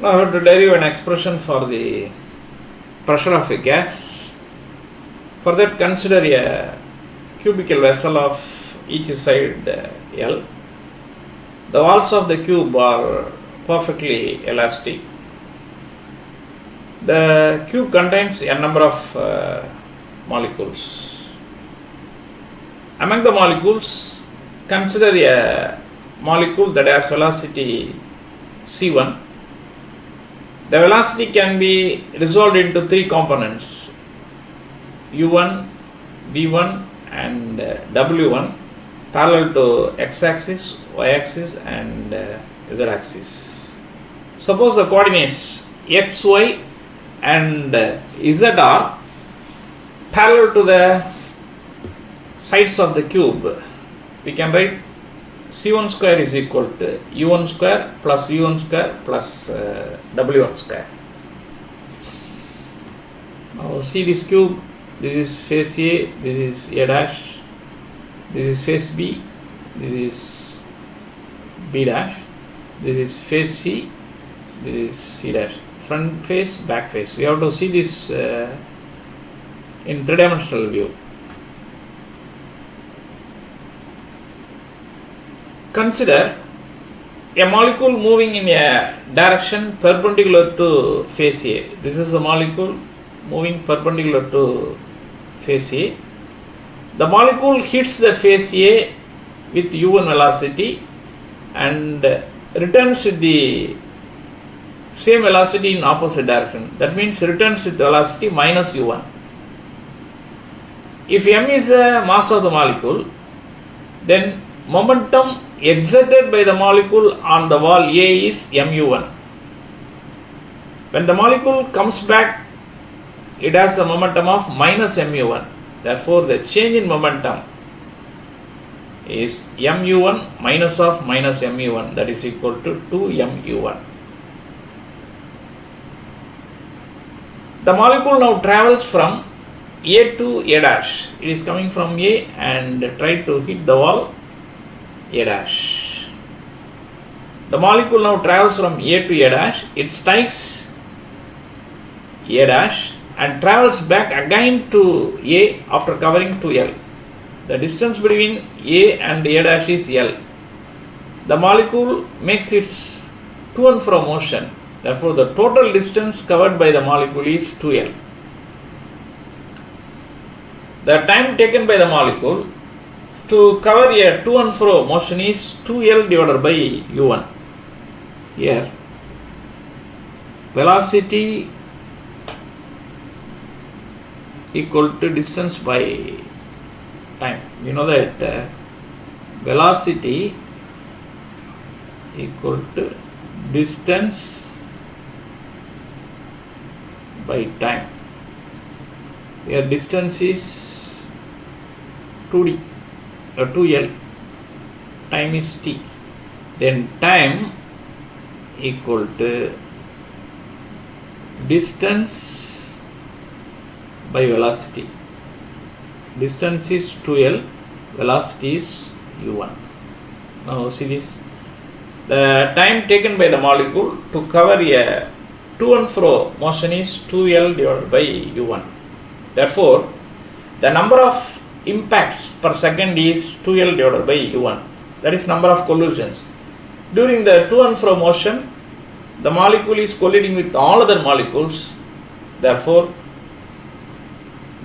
Now I have to derive an expression for the pressure of a gas. For that, consider a cubical vessel of each side L. The walls of the cube are perfectly elastic. The cube contains a number of molecules. Among the molecules, consider a molecule that has velocity c1. The velocity can be resolved into three components: u1, v1 and w1, parallel to x-axis, y-axis and z-axis. Suppose the coordinates x, y and z are parallel to the sides of the cube. We can write c1 square is equal to u1 square plus v1 square plus w1 square. Now see this cube. This is face A, this is A dash, this is face B, this is B dash, this is face C, this is C dash. Front face, back face. We have to see this in three-dimensional view. Consider a molecule moving in a direction perpendicular to face A. This is a molecule moving perpendicular to face A. The molecule hits the face A with u1 velocity and returns with the same velocity in opposite direction. That means returns with velocity minus u1. If m is the mass of the molecule, then momentum exerted by the molecule on the wall A is mu1. When the molecule comes back, it has a momentum of minus mu1. Therefore, the change in momentum is mu1 minus of minus mu1, that is equal to 2mu1. The molecule now travels from A to A dash. It is coming from A and try to hit the wall A dash. The molecule now travels from A to A dash. It strikes A dash and travels back again to A after covering 2L. The distance between A and A dash is L. The molecule makes its to and fro motion. Therefore, the total distance covered by the molecule is 2L. The time taken by the molecule to cover a to and fro motion is 2L divided by u1. Here, velocity equal to distance by time. You know that velocity equal to distance by time. Here distance is 2d or 2L, time is t. Then time equal to distance by velocity. Distance is 2L, velocity is u1. Now see this. The time taken by the molecule to cover a to and fro motion is 2L divided by u1. Therefore, the number of impacts per second is 2L divided by u1. That is number of collisions. During the to and fro motion, the molecule is colliding with all other molecules. Therefore,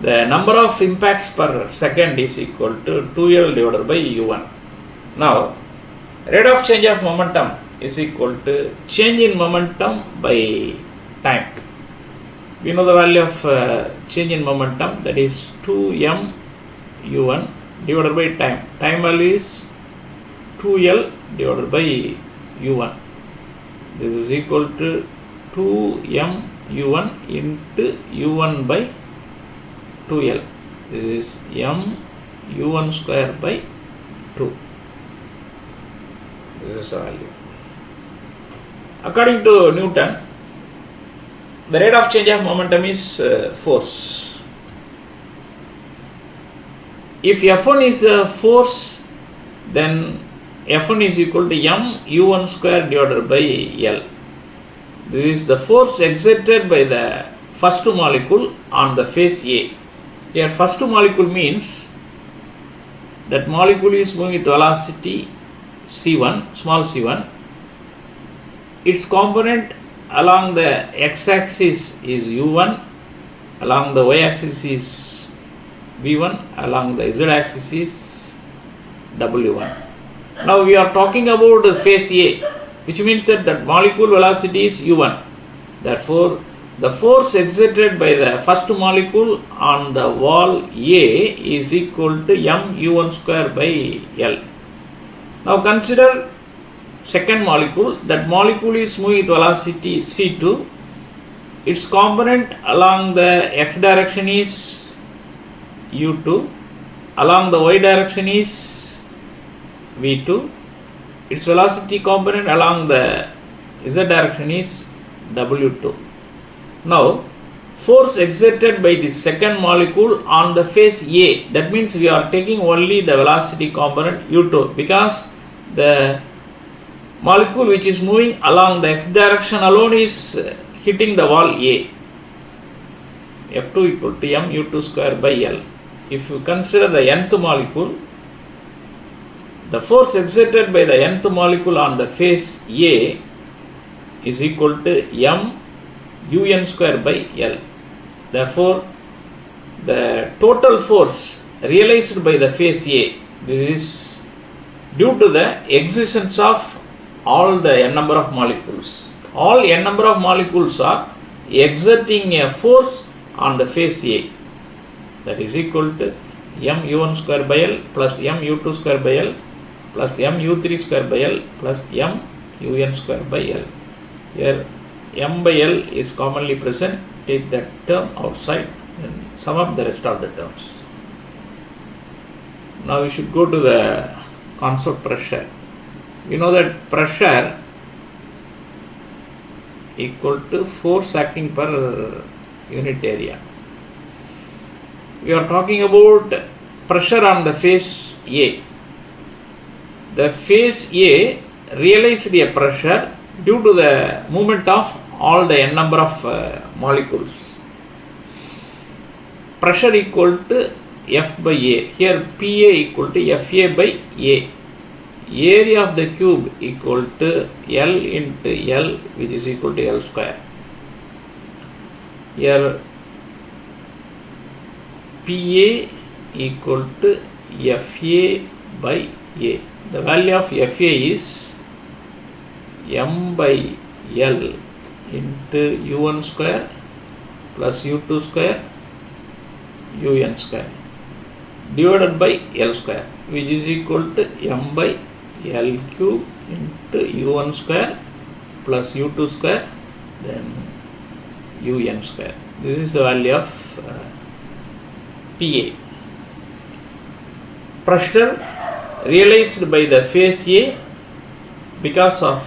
the number of impacts per second is equal to 2L divided by u1. Now, rate of change of momentum is equal to change in momentum by time. We know the value of change in momentum, that is 2m u1 divided by time. Time value is 2L divided by u1. This is equal to 2m u1 into u1 by 2L. This is m u1 square by 2. This is the value. According to Newton, the rate of change of momentum is force. If F1 is a force, then F1 is equal to m u1 square divided by L. This is the force exerted by the first molecule on the phase A. Here first molecule means that molecule is moving with velocity c1, small c1. Its component along the x-axis is u1, along the y-axis is v1, along the z-axis is w1. Now we are talking about the phase A, which means that the molecule velocity is u1. Therefore, the force exerted by the first molecule on the wall A is equal to m u1 square by L. Now consider second molecule. That molecule is moving with velocity c2. Its component along the x direction is u2. Along the y direction is v2. Its velocity component along the z direction is w2. Now, force exerted by the second molecule on the phase A, that means we are taking only the velocity component u2, because the molecule which is moving along the x direction alone is hitting the wall A. F2 equal to m u2 square by L. If you consider the nth molecule, the force exerted by the nth molecule on the phase A is equal to m un square by L. Therefore, the total force realized by the phase A, this is due to the existence of all the n number of molecules. All n number of molecules are exerting a force on the phase A, that is equal to m u1 square by L plus m u2 square by L plus m u3 square by L plus m un square by L. Here m by L is commonly present. Take that term outside and sum up the rest of the terms. Now we should go to the concept pressure. We know that pressure equal to force acting per unit area. We are talking about pressure on the phase A. The phase A realized a pressure due to the movement of all the n number of molecules. Pressure equal to F by A. Here PA equal to FA by A. Area of the cube equal to L into L, which is equal to L square. Here PA equal to FA by A. The value of FA is m by L into u1 square plus u2 square un square divided by L square, which is equal to m by L cube into u1 square plus u2 square then un square. This is the value of PA. Pressure realized by the phase A because of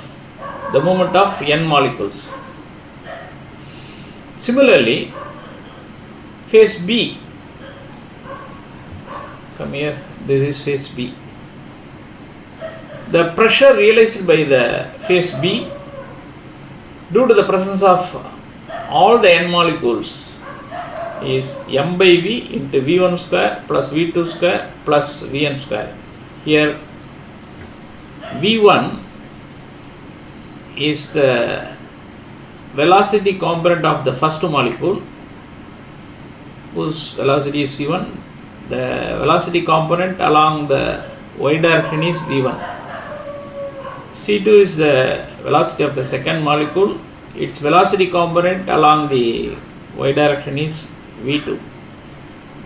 the movement of n molecules. Similarly, phase B, come here, this is phase B. The pressure realized by the phase B due to the presence of all the n molecules is m by V into V1 square plus V2 square plus Vn square. Here V1 is the velocity component of the first molecule whose velocity is c1. The velocity component along the y direction is v1. c2 is the velocity of the second molecule. Its velocity component along the y direction is v2.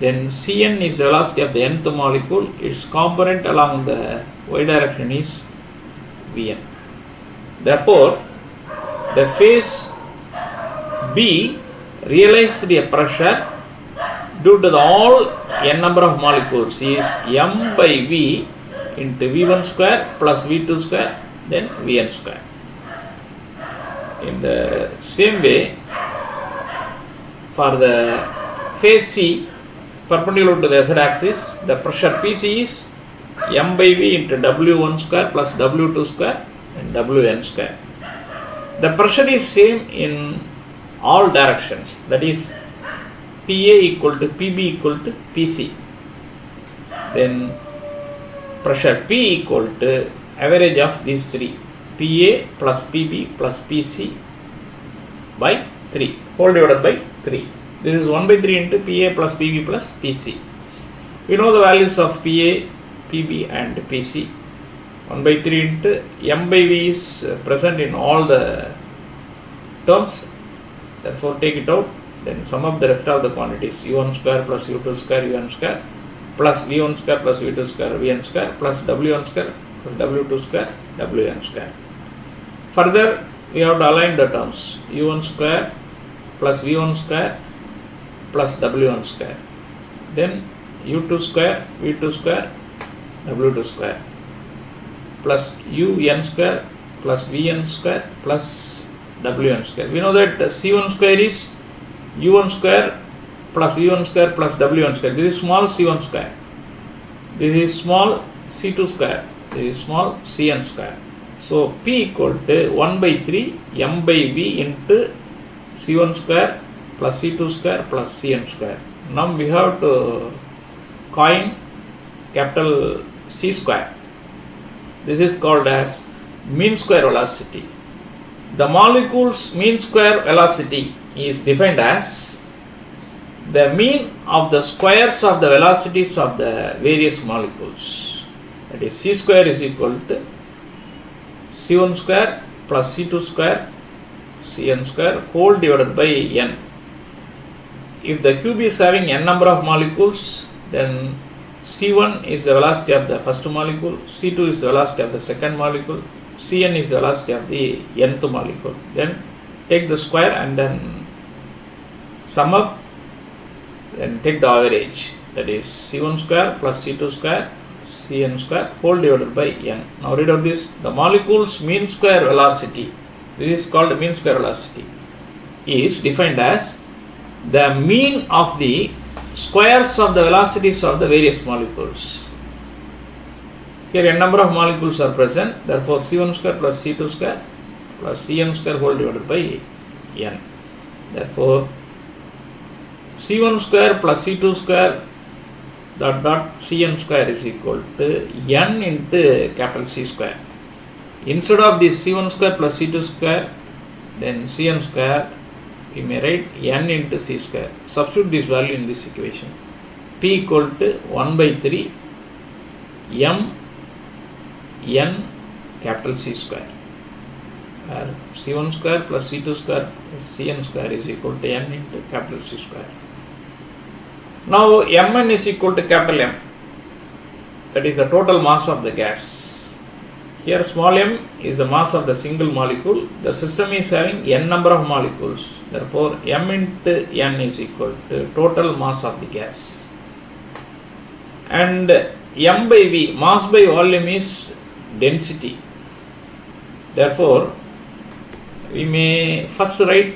Then cn is the velocity of the nth molecule. Its component along the y direction is vn. Therefore, the phase B realized a pressure due to the all n number of molecules is m by V into V1 square plus V2 square then Vn square. In the same way, for the phase C perpendicular to the z-axis, the pressure Pc is m by V into W1 square plus W2 square and Wn square. The pressure is same in all directions, that is PA equal to PB equal to PC. Then pressure P equal to average of these three, PA plus PB plus PC by 3, whole divided by 3. This is 1 by 3 into PA plus PB plus PC. We know the values of PA, PB and PC. 1 by 3 into M by V is present in all the terms, therefore take it out, then sum up the rest of the quantities, U1 square plus U2 square Un square plus V1 square plus V2 square Vn square plus W1 square plus W2 square Wn square. Further, we have to align the terms, U1 square plus V1 square plus W1 square, then U2 square, V2 square, W2 square plus Un square plus Vn square plus Wn square. We know that C1 square is U1 square plus V1 square plus W1 square. This is small C1 square. This is small C2 square. This is small Cn square. So P equal to 1 by 3 M by V into C1 square plus C2 square plus Cn square. Now we have to coin capital C square. This is called as mean square velocity. The molecule's mean square velocity is defined as the mean of the squares of the velocities of the various molecules. That is, C square is equal to C1 square plus C2 square Cn square whole divided by n. If the cube is having n number of molecules, then C1 is the velocity of the first molecule, C2 is the velocity of the second molecule, Cn is the velocity of the nth molecule. Then take the square and then sum up, then take the average, that is C1 square plus C2 square Cn square whole divided by n. Now read out this, the molecule's mean square velocity, this is called mean square velocity, is defined as the mean of the squares of the velocities of the various molecules. Here n number of molecules are present, therefore C1 square plus C2 square plus Cn square whole divided by n. Therefore C1 square plus C2 square dot Cn square is equal to n into capital C square. Instead of this C1 square plus C2 square, then Cn square, we may write n into C square. Substitute this value in this equation. P equal to 1 by 3 m n capital C square, where C1 square plus C2 square is Cn square is equal to n into capital C square. Now Mn is equal to capital M, that is the total mass of the gas. Here small m is the mass of the single molecule. The system is having n number of molecules, therefore m into n is equal to total mass of the gas. And m by v, mass by volume, is density. Therefore we may first write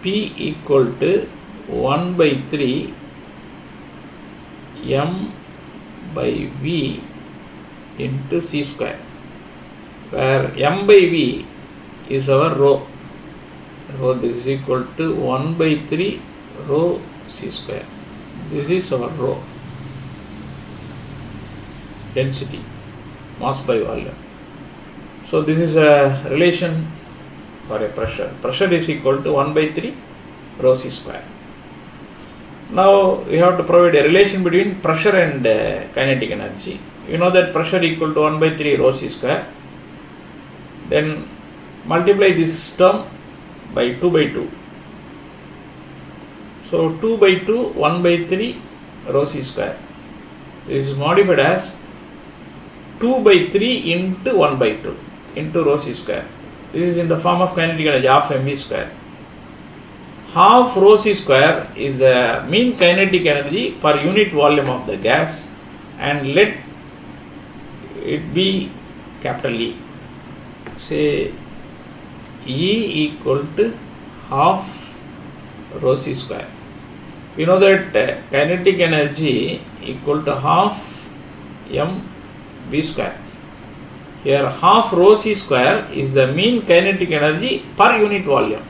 P equal to 1 by 3 m by v into C square, where m by v is our rho. Therefore this is equal to 1 by 3 rho C square. This is our rho, density, mass by volume. So this is a relation for a pressure. Pressure is equal to 1 by 3 rho C square. Now we have to provide a relation between pressure and kinetic energy. You know that pressure equal to 1 by 3 rho C square. Then multiply this term by 2 by 2. So 2 by 2, 1 by 3 rho C square. This is modified as 2 by 3 into 1 by 2 into rho C square. This is in the form of kinetic energy, half mv square. Half rho C square is the mean kinetic energy per unit volume of the gas, and let it be capital E. Say E equal to half rho C square. We know that kinetic energy equal to half m v square. Here half rho c square is the mean kinetic energy per unit volume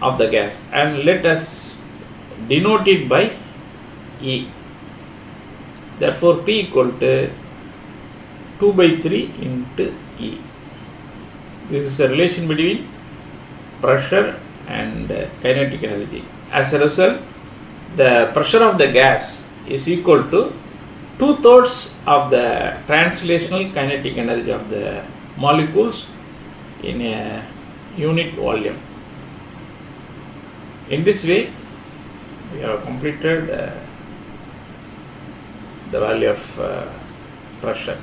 of the gas, and let us denote it by E. Therefore, P equal to 2 by 3 into E. This is the relation between pressure and kinetic energy. As a result, the pressure of the gas is equal to 2/3 of the translational kinetic energy of the molecules in a unit volume. In this way, we have completed the value of pressure.